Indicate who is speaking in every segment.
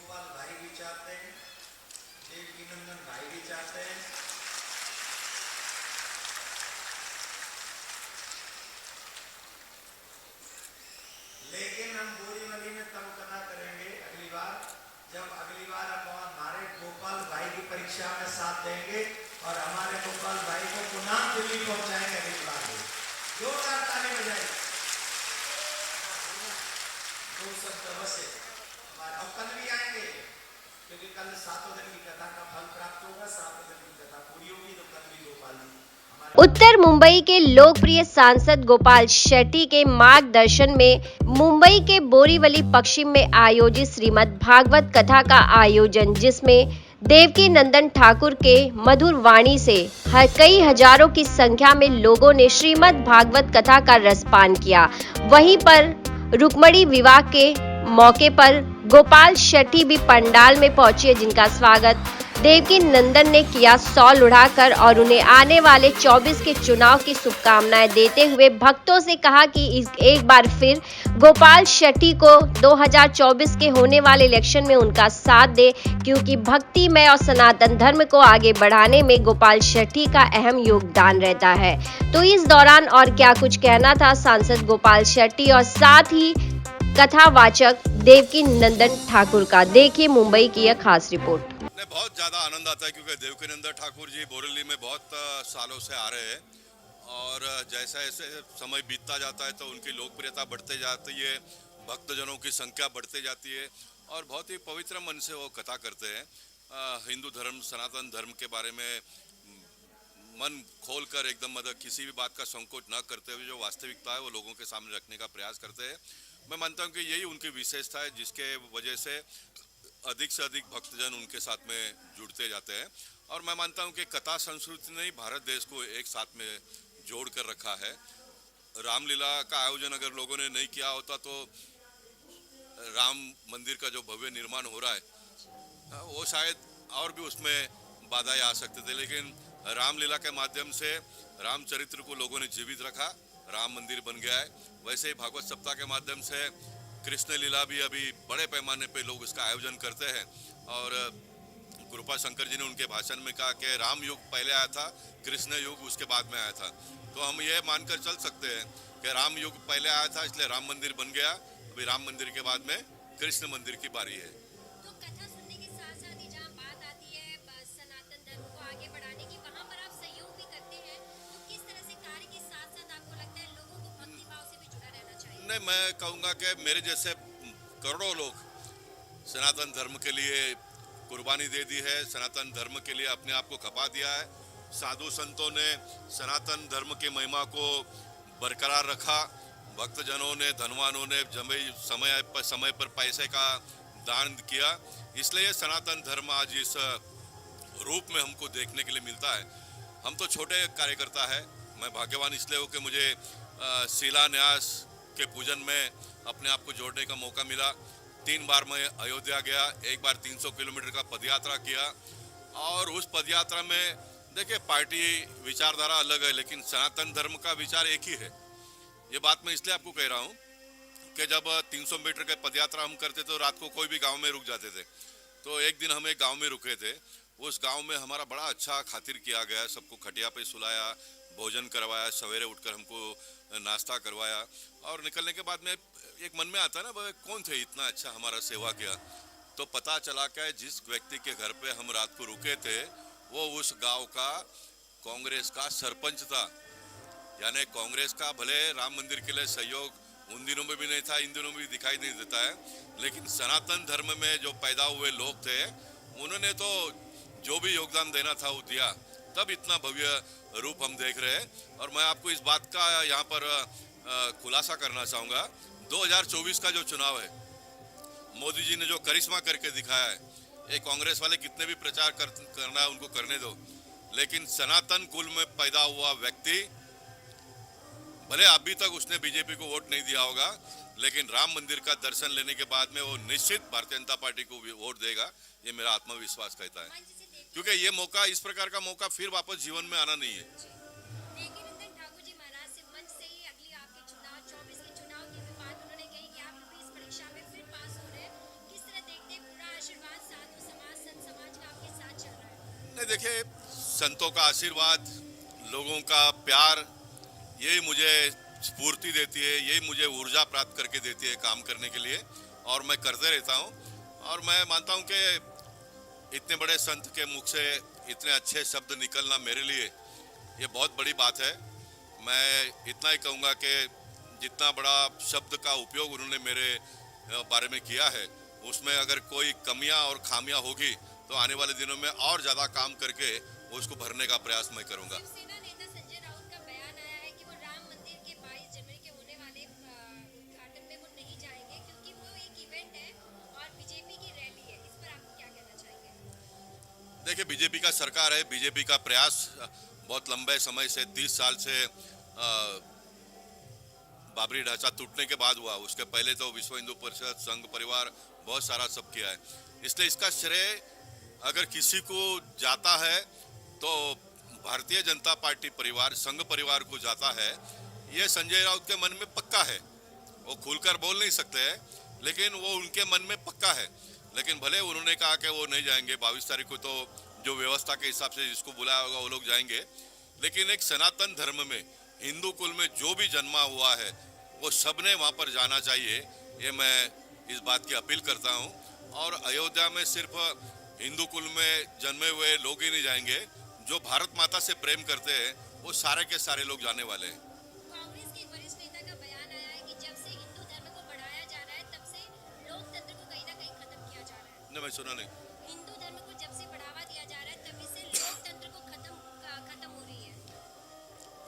Speaker 1: गोपाल भाई भी चाहते हैं, देवकी नंदन भाई भी चाहते हैं। लेकिन हम बोरीवली में तब कथा करेंगे अगली बार, जब अगली बार हम हमारे गोपाल भाई की परीक्षा में साथ देंगे और हमारे गोपाल भाई को पुनः दिल्ली पहुंचाएंगे अगली बार। जोरदार ताली बजाएंगे। दो शब्द अवश्य और कल भी आएंगे, क्योंकि कल 7 दिन की कथा का फल प्राप्त होगा। 7 दिन की कथा पूरी होगी तो कल भी गोपाल जी
Speaker 2: उत्तर मुंबई के लोकप्रिय सांसद गोपाल शेट्टी के मार्गदर्शन में मुंबई के बोरीवली पश्चिम में आयोजित श्रीमद् भागवत कथा का आयोजन, जिसमें देवकी नंदन ठाकुर के मधुर वाणी से कई हजारों की संख्या में लोगों ने श्रीमद् भागवत कथा का रसपान किया। वहीं पर रुक्मणी विवाह के मौके पर गोपाल शेट्टी भी पंडाल में पहुंचे, जिनका स्वागत देवकी नंदन ने किया शॉल उड़ाकर और उन्हें आने वाले 24 के चुनाव की शुभकामनाएं देते हुए भक्तों से कहा कि एक बार फिर गोपाल शेट्टी को 2024 के होने वाले इलेक्शन में उनका साथ दे, क्योंकि भक्तिमय और सनातन धर्म को आगे बढ़ाने में गोपाल शेट्टी का अहम योगदान रहता है। तो इस दौरान और क्या कुछ कहना था सांसद गोपाल शेट्टी और साथ ही कथावाचक देवकी नंदन ठाकुर का, देखिए मुंबई की यह खास रिपोर्ट।
Speaker 3: बहुत ज़्यादा आनंद आता है क्योंकि देवकी नंदन ठाकुर जी बोरीवली में बहुत सालों से आ रहे हैं और जैसा जैसे समय बीतता जाता है तो उनकी लोकप्रियता बढ़ते जाती है, भक्तजनों की संख्या बढ़ते जाती है और बहुत ही पवित्र मन से वो कथा करते हैं। हिंदू धर्म, सनातन धर्म के बारे में मन खोलकर एकदम मतलब किसी भी बात का संकोच न करते हुए जो वास्तविकता है वो लोगों के सामने रखने का प्रयास करते हैं। मैं मानता हूँ कि यही उनकी विशेषता है, जिसके वजह से अधिक से अधिक भक्तजन उनके साथ में जुड़ते जाते हैं। और मैं मानता हूं कि कथा संस्कृति ने भारत देश को एक साथ में जोड़ कर रखा है। रामलीला का आयोजन अगर लोगों ने नहीं किया होता तो राम मंदिर का जो भव्य निर्माण हो रहा है वो शायद और भी उसमें बाधाएं आ सकते थे, लेकिन रामलीला के माध्यम से रामचरित्र को लोगों ने जीवित रखा, राम मंदिर बन गया है। वैसे ही भागवत सप्ताह के माध्यम से कृष्ण लीला भी अभी बड़े पैमाने पे लोग इसका आयोजन करते हैं। और कृपा शंकर जी ने उनके भाषण में कहा कि राम युग पहले आया था, कृष्ण युग उसके बाद में आया था। तो हम ये मानकर चल सकते हैं कि राम युग पहले आया था इसलिए राम मंदिर बन गया, अभी राम मंदिर के बाद में कृष्ण मंदिर की बारी है।
Speaker 2: तो कथा सुनने के साथ साथ ही जहाँ बात आती है सनातन धर्म को आगे बढ़ाने की, वहाँ पर आप सहयोग भी करते हैं, तो किस तरह से कार्य के साथ साथ आपको लगता है लोगों को भक्ति भाव से भी जुड़ा रहना चाहिए?
Speaker 3: नहीं, मैं कहूँगा कि मेरे जैसे करोड़ों लोग सनातन धर्म के लिए कुर्बानी दे दी है, सनातन धर्म के लिए अपने आप को खपा दिया है। साधु संतों ने सनातन धर्म की महिमा को बरकरार रखा, भक्तजनों ने, धनवानों ने समय पर पैसे का दान किया, इसलिए सनातन धर्म आज इस रूप में हमको देखने के लिए मिलता है। हम तो छोटे कार्यकर्ता है, मैं भाग्यवान इसलिए हूँ कि मुझे शिलान्यास के पूजन में अपने आप को जोड़ने का मौका मिला। 3 बार मैं अयोध्या गया, एक बार 300 किलोमीटर का पदयात्रा किया और उस पदयात्रा में देखिए पार्टी विचारधारा अलग है, लेकिन सनातन धर्म का विचार एक ही है। ये बात मैं इसलिए आपको कह रहा हूँ कि जब 300 मीटर के पदयात्रा हम करते तो रात को कोई भी गांव में रुक जाते थे। तो एक दिन हम एक गांव में रुके थे, उस गांव में हमारा बड़ा अच्छा खातिर किया गया, सबको खटिया पे सुलाया, भोजन करवाया, सवेरे उठकर हमको नाश्ता करवाया और निकलने के बाद में एक मन में आता है ना, कौन थे इतना अच्छा हमारा सेवा किया। तो पता चला कि जिस व्यक्ति के घर पे हम रात को रुके थे वो उस गांव का कांग्रेस का सरपंच था। यानी कांग्रेस का भले राम मंदिर के लिए सहयोग उन दिनों में भी नहीं था, इन दिनों में भी दिखाई नहीं देता है, लेकिन सनातन धर्म में जो पैदा हुए लोग थे उन्होंने तो जो भी योगदान देना था वो दिया, तब इतना भव्य रूप हम देख रहे हैं। और मैं आपको इस बात का यहाँ पर खुलासा करना चाहूँगा, 2024 का जो चुनाव है, मोदी जी ने जो करिश्मा करके दिखाया है, ये कांग्रेस वाले कितने भी प्रचार करना है उनको करने दो, लेकिन सनातन कुल में पैदा हुआ व्यक्ति, भले अभी तक उसने बीजेपी को वोट नहीं दिया होगा, लेकिन राम मंदिर का दर्शन लेने के बाद में वो निश्चित भारतीय जनता पार्टी को वोट देगा, ये मेरा आत्मविश्वास कहता है। क्योंकि ये मौका, इस प्रकार का मौका फिर वापस जीवन में आना नहीं है। देखिए, संतों का आशीर्वाद, लोगों का प्यार, यही मुझे स्फूर्ति देती है, यही मुझे ऊर्जा प्राप्त करके देती है काम करने के लिए, और मैं करते रहता हूँ। और मैं मानता हूँ कि इतने बड़े संत के मुख से इतने अच्छे शब्द निकलना मेरे लिए ये बहुत बड़ी बात है। मैं इतना ही कहूँगा कि जितना बड़ा शब्द का उपयोग उन्होंने मेरे बारे में किया है, उसमें अगर कोई कमियां और खामियां होगी तो आने वाले दिनों में और ज़्यादा काम करके उसको भरने का प्रयास मैं करूँगा।
Speaker 2: शिवसेना नेता संजय राउत का बयान आया है कि वो राम मंदिर के 22 जनवरी के होने वाले उद्घाटन में वो नहीं जाएंगे क्योंकि वो एक इवेंट है और बीजेपी की रैली है। इस पर आप क्या कहना चाहेंगे?
Speaker 3: देखिए, बीजेपी का सरकार है, बीजेपी का प्रयास बहुत लंबे समय से 30 साल से बाबरी ढांचा टूटने के बाद हुआ। उसके पहले तो विश्व हिंदू परिषद, संघ परिवार, बहुत सारा सब किया है। इसलिए इसका श्रेय अगर किसी को जाता है तो भारतीय जनता पार्टी परिवार, संघ परिवार को जाता है। ये संजय राउत के मन में पक्का है, वो खुलकर बोल नहीं सकते हैं, लेकिन वो उनके मन में पक्का है। लेकिन भले उन्होंने कहा कि वो नहीं जाएंगे, 22 तारीख को तो जो व्यवस्था के हिसाब से जिसको बुलाया होगा वो लोग जाएंगे, लेकिन एक सनातन धर्म में, हिंदू कुल में जो भी जन्मा हुआ है वो सबने वहाँ पर जाना चाहिए। ये मैं इस बात की अपील करता हूँ। और अयोध्या में सिर्फ हिंदू कुल में जन्मे हुए लोग ही नहीं जाएंगे, जो भारत माता से प्रेम करते हैं वो सारे के सारे लोग जाने वाले हैं।
Speaker 2: कांग्रेस के वरिष्ठ नेता का बयान आया है कि जब से हिंदू धर्म को बढ़ाया जा रहा है तब से लोकतंत्र को कहीं ना कहीं खत्म किया जा रहा है।
Speaker 3: नहीं, मैं सुना नहीं।
Speaker 2: हिंदू धर्म को जब से बढ़ावा दिया जा रहा है तभी से लोकतंत्र को खत्म हो रही है।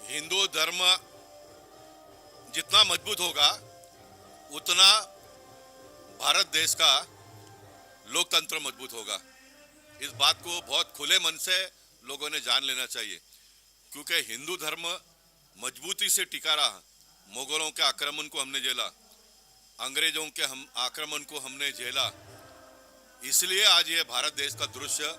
Speaker 3: हिंदू धर्म जितना मजबूत होगा उतना भारत देश का लोकतंत्र मजबूत होगा। इस बात को बहुत खुले मन से लोगों ने जान लेना चाहिए, क्योंकि हिंदू धर्म मजबूती से टिका रहा। मुगलों के आक्रमण को हमने झेला, अंग्रेजों के आक्रमण को हमने झेला, इसलिए आज ये भारत देश का दृश्य,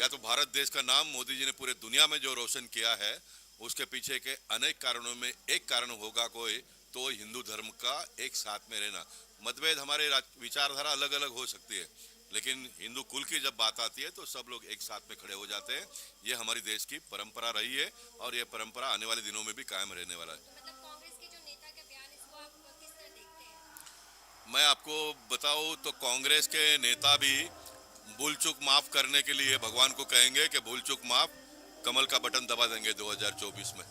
Speaker 3: या तो भारत देश का नाम मोदी जी ने पूरे दुनिया में जो रोशन किया है, उसके पीछे के अनेक कारणों में एक कारण होगा कोई, तो हिंदू धर्म का एक साथ में रहना। मतभेद, हमारे विचारधारा अलग अलग हो सकती है, लेकिन हिंदू कुल की जब बात आती है तो सब लोग एक साथ में खड़े हो जाते हैं। ये हमारी देश की परंपरा रही है और ये परंपरा आने वाले दिनों में भी कायम रहने वाला है।
Speaker 2: मतलब कांग्रेस के जो नेता का बयान, इसको आप किस तरह देखते हैं?
Speaker 3: मैं आपको बताऊं तो कांग्रेस के नेता भी भूल चूक माफ करने के लिए भगवान को कहेंगे कि भूल चूक माफ, कमल का बटन दबा देंगे 2024 में।